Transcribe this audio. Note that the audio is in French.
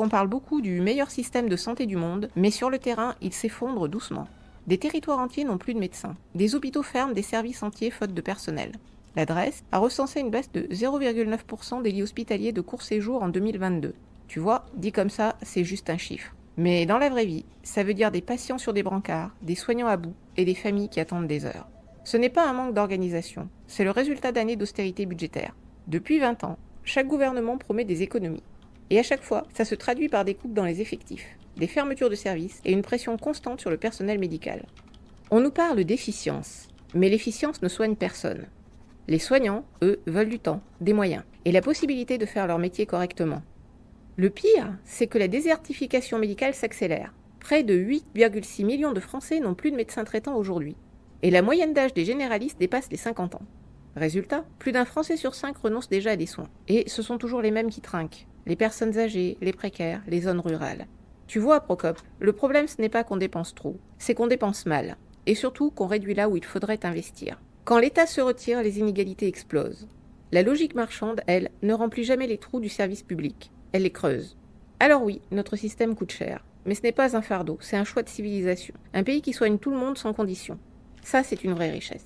On parle beaucoup du meilleur système de santé du monde, mais sur le terrain, il s'effondre doucement. Des territoires entiers n'ont plus de médecins. Des hôpitaux ferment des services entiers faute de personnel. L'adresse a recensé une baisse de 0,9% des lits hospitaliers de court séjour en 2022. Tu vois, dit comme ça, c'est juste un chiffre. Mais dans la vraie vie, ça veut dire des patients sur des brancards, des soignants à bout et des familles qui attendent des heures. Ce n'est pas un manque d'organisation, c'est le résultat d'années d'austérité budgétaire. Depuis 20 ans, chaque gouvernement promet des économies. Et à chaque fois, ça se traduit par des coupes dans les effectifs, des fermetures de services et une pression constante sur le personnel médical. On nous parle d'efficience, mais l'efficience ne soigne personne. Les soignants, eux, veulent du temps, des moyens et la possibilité de faire leur métier correctement. Le pire, c'est que la désertification médicale s'accélère. Près de 8,6 millions de Français n'ont plus de médecin traitant aujourd'hui. Et la moyenne d'âge des généralistes dépasse les 50 ans. Résultat, plus d'un Français sur 5 renonce déjà à des soins. Et ce sont toujours les mêmes qui trinquent. Les personnes âgées, les précaires, les zones rurales. Tu vois, Procope, le problème ce n'est pas qu'on dépense trop, c'est qu'on dépense mal. Et surtout qu'on réduit là où il faudrait investir. Quand l'État se retire, les inégalités explosent. La logique marchande, elle, ne remplit jamais les trous du service public. Elle les creuse. Alors oui, notre système coûte cher. Mais ce n'est pas un fardeau, c'est un choix de civilisation. Un pays qui soigne tout le monde sans condition. Ça, c'est une vraie richesse.